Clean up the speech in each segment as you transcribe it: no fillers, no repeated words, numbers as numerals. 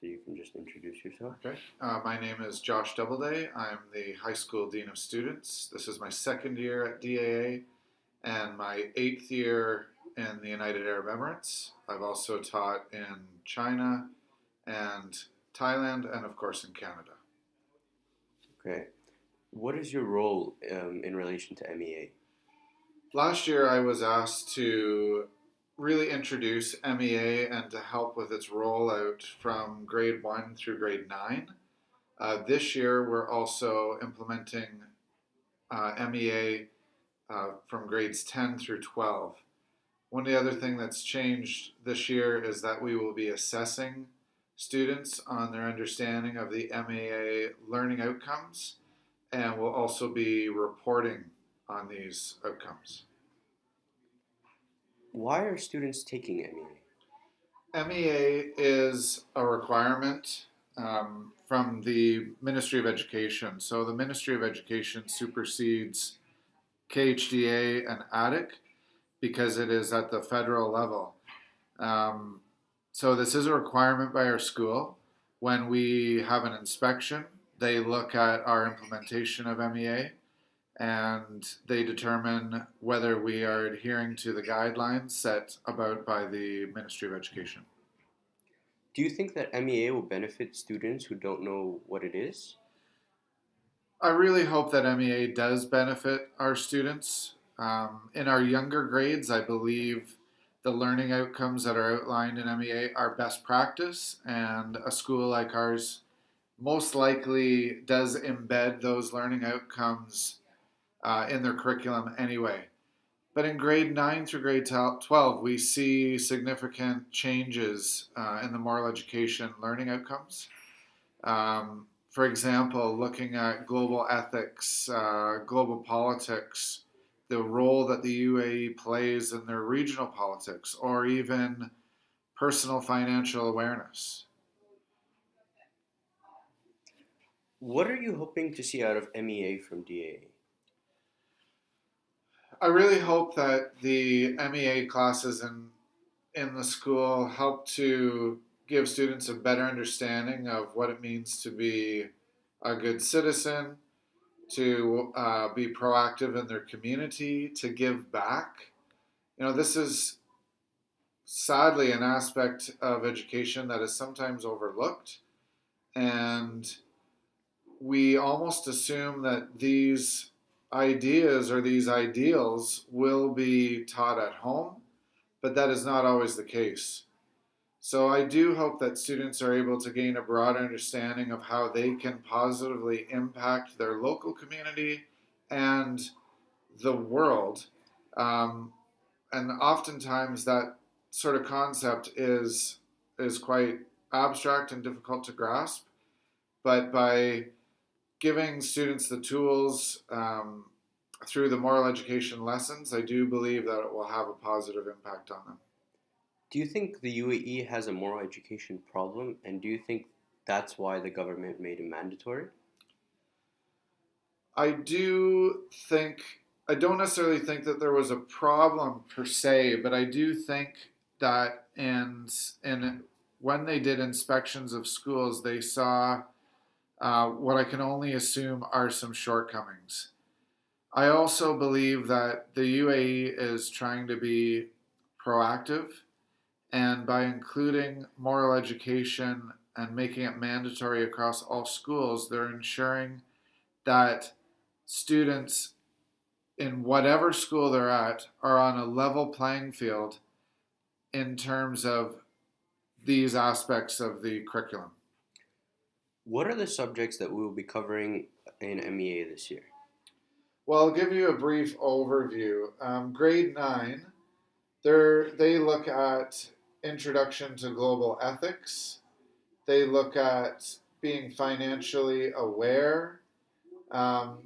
So you can just introduce yourself. Okay. My name is Josh Doubleday. I'm the high school dean of students. This is my second year at DAA and my 8th year in the United Arab Emirates. I've also taught in China and Thailand and, of course, in Canada. Okay. What is your role in relation to MEA? Last year, I was asked to really introduce MEA and to help with its rollout from grade 1 through grade 9. This year, we're also implementing MEA from grades 10 through 12. One of the other things that's changed this year is that we will be assessing students on their understanding of the MEA learning outcomes, and we'll also be reporting on these outcomes. Why are students taking MEA? MEA is a requirement from the Ministry of Education. So the Ministry of Education supersedes KHDA and ADIC because it is at the federal level. So this is a requirement by our school. When we have an inspection, they look at our implementation of MEA and they determine whether we are adhering to the guidelines set about by the Ministry of Education. Do you think that MEA will benefit students who don't know what it is? I really hope that MEA does benefit our students. In our younger grades, I believe the learning outcomes that are outlined in MEA are best practice, and a school like ours most likely does embed those learning outcomes in their curriculum anyway. But in grade 9 through grade 12, we see significant changes in the moral education learning outcomes. For example, looking at global ethics, global politics, the role that the UAE plays in their regional politics, or even personal financial awareness. What are you hoping to see out of MEA from DAA? I really hope that the MEA classes in the school help to give students a better understanding of what it means to be a good citizen, to be proactive in their community, to give back. This is sadly an aspect of education that is sometimes overlooked, and we almost assume that these ideas or these ideals will be taught at home, but that is not always the case. So I do hope that students are able to gain a broader understanding of how they can positively impact their local community and the world. And oftentimes that sort of concept is quite abstract and difficult to grasp. But by giving students the tools through the moral education lessons, I do believe that it will have a positive impact on them. Do you think the UAE has a moral education problem, and do you think that's why the government made it mandatory? I do think, I don't necessarily think that there was a problem per se, but I do think that in when they did inspections of schools, they saw what I can only assume are some shortcomings. I also believe that the UAE is trying to be proactive, and by including moral education and making it mandatory across all schools, they're ensuring that students in whatever school they're at are on a level playing field in terms of these aspects of the curriculum. What are the subjects that we will be covering in MEA this year? Well, I'll give you a brief overview. Grade 9, they look at introduction to global ethics. They look at being financially aware.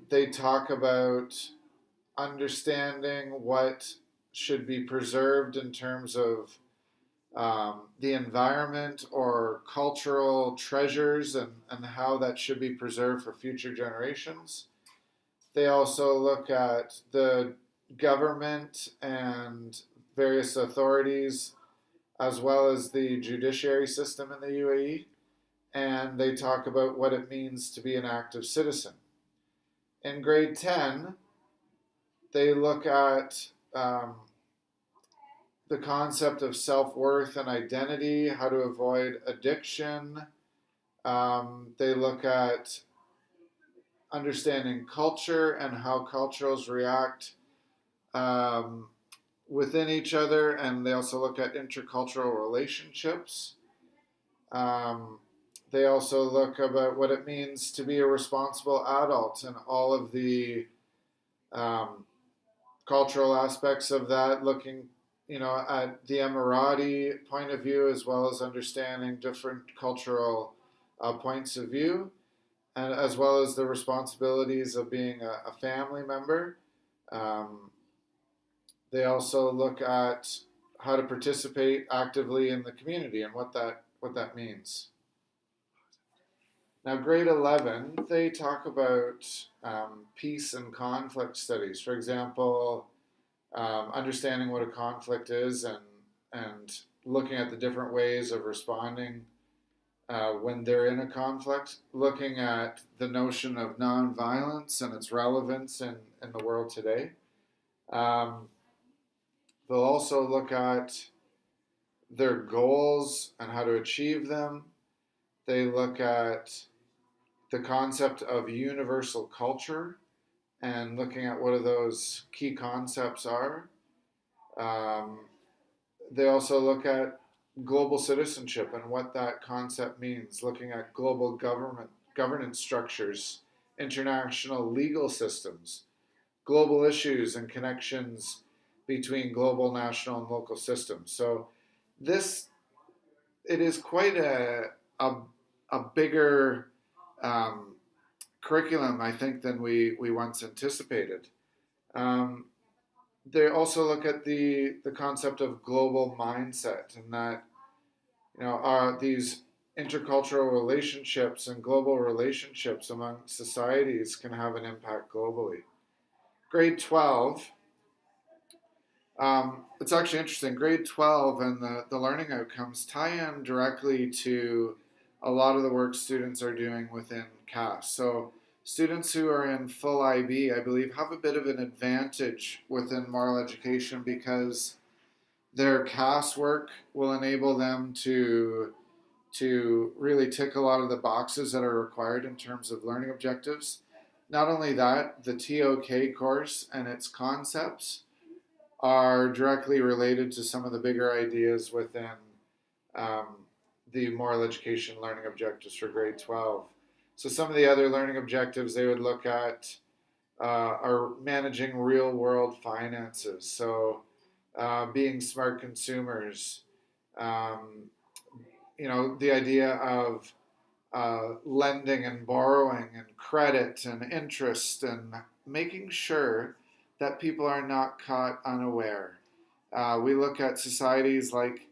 They talk about understanding what should be preserved in terms of the environment or cultural treasures and how that should be preserved for future generations. They also look at the government and various authorities, as well as the judiciary system in the UAE. and they talk about what it means to be an active citizen. In grade 10, they look at the concept of self worth and identity, how to avoid addiction. They look at understanding culture and how cultures react um, within each other, and they also look at intercultural relationships. Um, they also look about what it means to be a responsible adult and all of the um, cultural aspects of that, looking at the Emirati point of view as well as understanding different cultural points of view, and as well as the responsibilities of being a family member. Um, they also look at how to participate actively in the community and what that means. Now, grade 11, they talk about peace and conflict studies. For example, understanding what a conflict is and looking at the different ways of responding when they're in a conflict, looking at the notion of nonviolence and its relevance in the world today. Um, they'll also look at their goals and how to achieve them. They look at the concept of universal culture and looking at what those key concepts are. Um, they also look at global citizenship and what that concept means, looking at global governance structures, international legal systems, global issues and connections between global, national, and local systems. So this it is quite a, a bigger um, curriculum, I think, than we once anticipated. Um, they also look at the concept of global mindset and that these intercultural relationships and global relationships among societies can have an impact globally. Grade 12, it's actually interesting. Grade 12 and the learning outcomes tie in directly to a lot of the work students are doing within CAS. So students who are in full IB, I believe, have a bit of an advantage within moral education because their CAS work will enable them to really tick a lot of the boxes that are required in terms of learning objectives. Not only that, the TOK course and its concepts are directly related to some of the bigger ideas within um, the moral education learning objectives for grade 12. So some of the other learning objectives they would look at are managing real world finances. So being smart consumers, um, the idea of lending and borrowing and credit and interest and making sure that people are not caught unaware. We look at societies like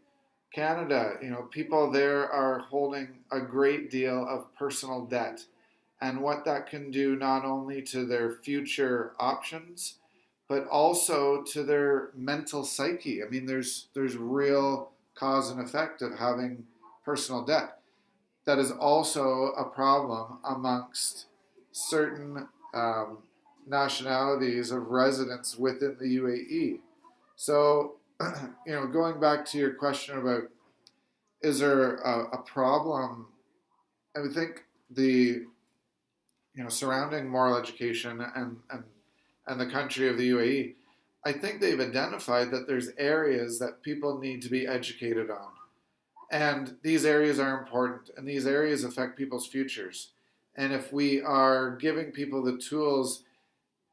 Canada, people there are holding a great deal of personal debt and what that can do not only to their future options, but also to their mental psyche. I mean, there's real cause and effect of having personal debt. That is also a problem amongst certain nationalities of residents within the UAE. So, going back to your question about is there a problem, I would think the surrounding moral education and the country of the UAE, I think they've identified that there's areas that people need to be educated on. And these areas are important, and these areas affect people's futures. And if we are giving people the tools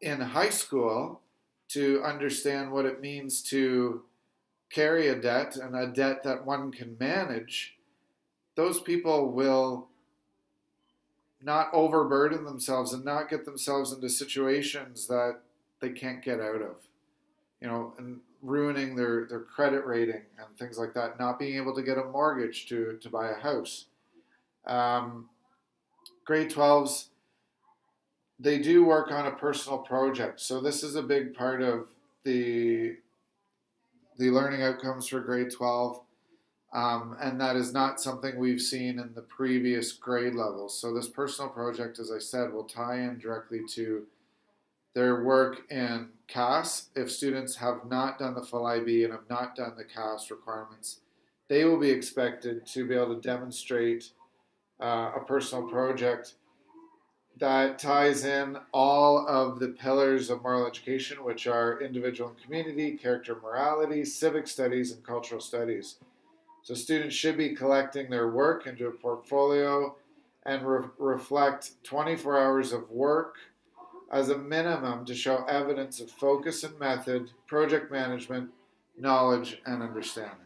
in high school to understand what it means to carry a debt and a debt that one can manage, those people will not overburden themselves and not get themselves into situations that they can't get out of, and ruining their credit rating and things like that, not being able to get a mortgage to buy a house. Um, grade 12s, they do work on a personal project. So this is a big part of the learning outcomes for grade 12. And that is not something we've seen in the previous grade levels. So this personal project, as I said, will tie in directly to their work in CAS. If students have not done the full IB and have not done the CAS requirements, they will be expected to be able to demonstrate a personal project that ties in all of the pillars of moral education, which are individual and community, character and morality, civic studies, and cultural studies. So students should be collecting their work into a portfolio and reflect 24 hours of work as a minimum to show evidence of focus and method, project management, knowledge, and understanding.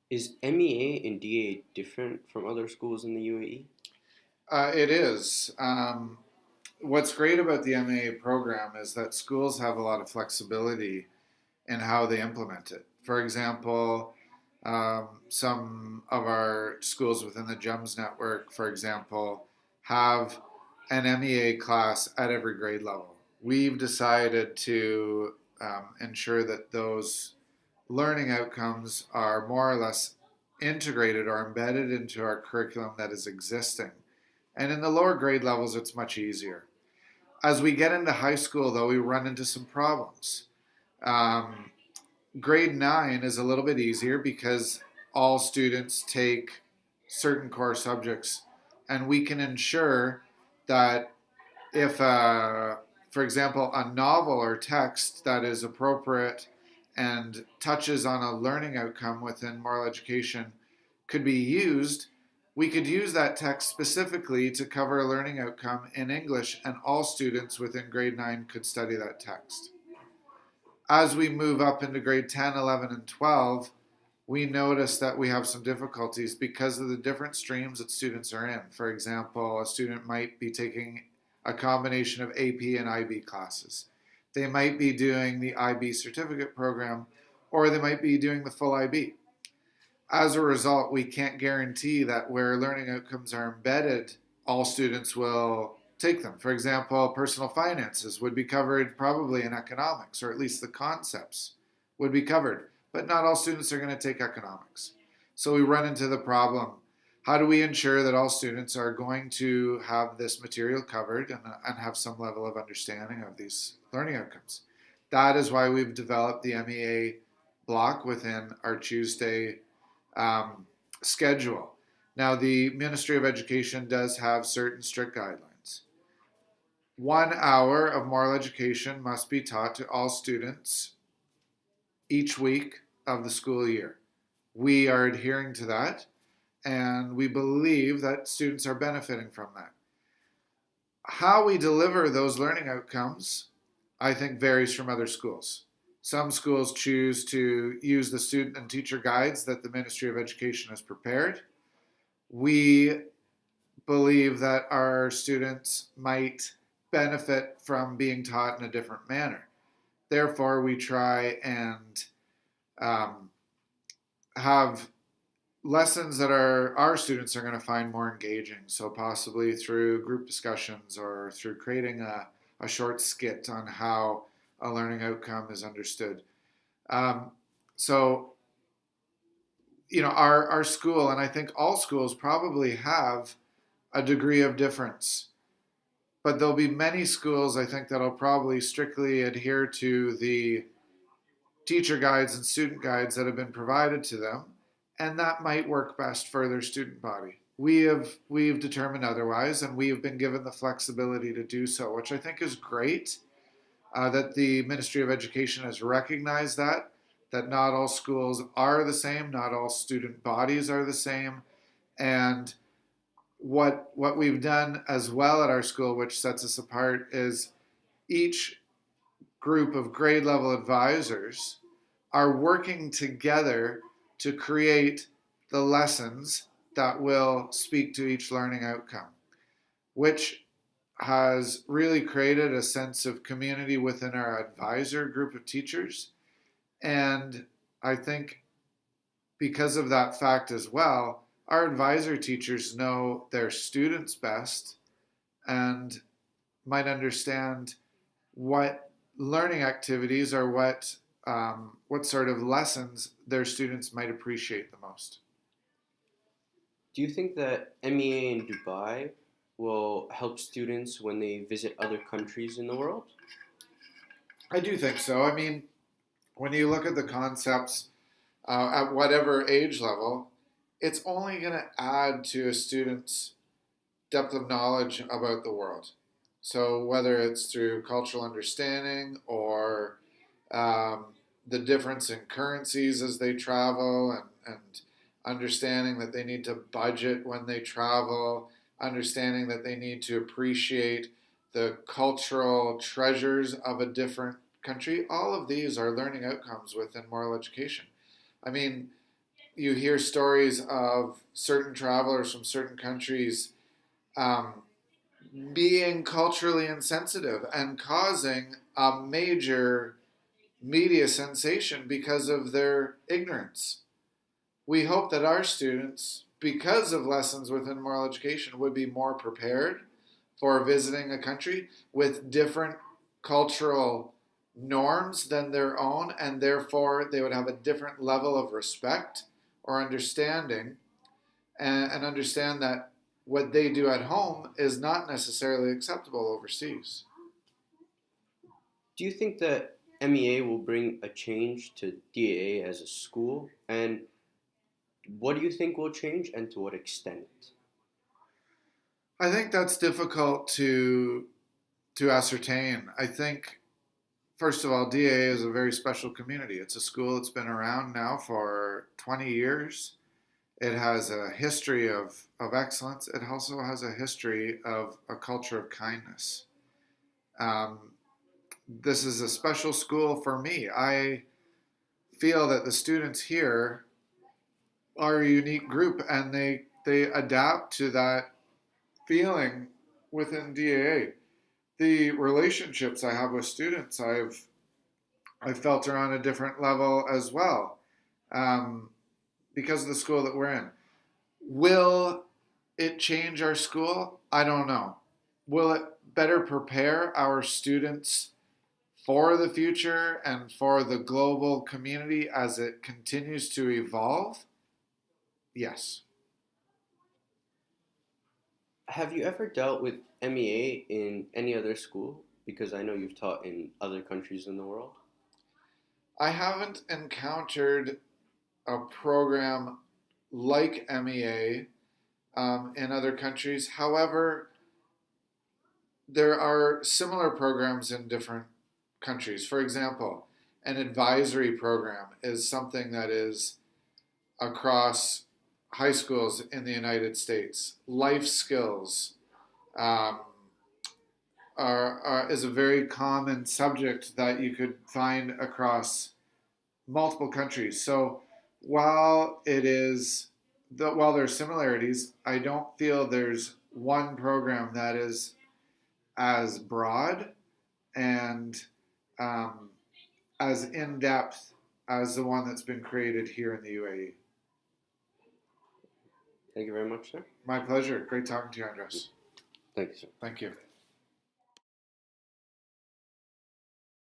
Is MEA and DA different from other schools in the UAE? It is. What's great about the MEA program is that schools have a lot of flexibility in how they implement it. For example, some of our schools within the GEMS network, for example, have an MEA class at every grade level. We've decided to ensure that those learning outcomes are more or less integrated or embedded into our curriculum that is existing. And in the lower grade levels, it's much easier. As we get into high school, though, we run into some problems. Um, Grade 9 is a little bit easier because all students take certain core subjects, and we can ensure that if, for example, a novel or text that is appropriate and touches on a learning outcome within moral education could be used, we could use that text specifically to cover a learning outcome in English, and all students within grade 9 could study that text. As we move up into grade 10, 11, and 12, we notice that we have some difficulties because of the different streams that students are in. For example, a student might be taking a combination of AP and IB classes. They might be doing the IB certificate program, or they might be doing the full IB. As a result, we can't guarantee that where learning outcomes are embedded, all students will take them. For example, personal finances would be covered probably in economics, or at least the concepts would be covered, but not all students are going to take economics. So we run into the problem. How do we ensure that all students are going to have this material covered and have some level of understanding of these learning outcomes? That is why we've developed the MEA block within our Tuesday schedule. Now, the Ministry of Education does have certain strict guidelines. 1 hour of moral education must be taught to all students each week of the school year. We are adhering to that, and we believe that students are benefiting from that. How we deliver those learning outcomes, I think, varies from other schools. Some schools choose to use the student and teacher guides that the Ministry of Education has prepared. We believe that our students might benefit from being taught in a different manner. Therefore, we try and have lessons that our students are going to find more engaging. So possibly through group discussions or through creating a short skit on how a learning outcome is understood. So, our school, and I think all schools probably have a degree of difference. But there'll be many schools, I think, that'll probably strictly adhere to the teacher guides and student guides that have been provided to them, and that might work best for their student body. We've determined otherwise, and we have been given the flexibility to do so, which I think is great. That the Ministry of Education has recognized that not all schools are the same, not all student bodies are the same, and what we've done as well at our school, which sets us apart, is each group of grade level advisors are working together to create the lessons that will speak to each learning outcome, which has really created a sense of community within our advisor group of teachers. And I think because of that fact as well, our advisor teachers know their students best and might understand what learning activities or what what sort of lessons their students might appreciate the most. Do you think that MEA in Dubai will help students when they visit other countries in the world? I do think so. I mean, when you look at the concepts at whatever age level, it's only going to add to a student's depth of knowledge about the world. So whether it's through cultural understanding or um, the difference in currencies as they travel and understanding that they need to budget when they travel, understanding that they need to appreciate the cultural treasures of a different country, all of these are learning outcomes within moral education. I mean, you hear stories of certain travelers from certain countries um, being culturally insensitive and causing a major media sensation because of their ignorance. We hope that our students, because of lessons within moral education, would be more prepared for visiting a country with different cultural norms than their own, and therefore they would have a different level of respect or understanding, and understand that what they do at home is not necessarily acceptable overseas. Do you think that MEA will bring a change to DAA as a school? And what do you think will change and to what extent? I think that's difficult to ascertain. I think first of all, DAA is a very special community. It's a school that's been around now for 20 years. It has a history of excellence. It also has a history of a culture of kindness. Um, this is a special school for me. I feel that the students here are a unique group and they adapt to that feeling within DAA. The relationships I have with students, I've felt are on a different level as well, um, because of the school that we're in. Will it change our school? I don't know. Will it better prepare our students for the future and for the global community as it continues to evolve? Yes. Have you ever dealt with MEA in any other school? Because I know you've taught in other countries in the world. I haven't encountered a program like MEA in other countries. However, there are similar programs in different countries. For example, an advisory program is something that is across high schools in the United States. Life skills um, is a very common subject that you could find across multiple countries. So while there's similarities, I don't feel there's one program that is as broad and um, as in depth as the one that's been created here in the UAE. Thank you very much, sir. My pleasure. Great talking to you, Andres. Thank you, sir. Thank you.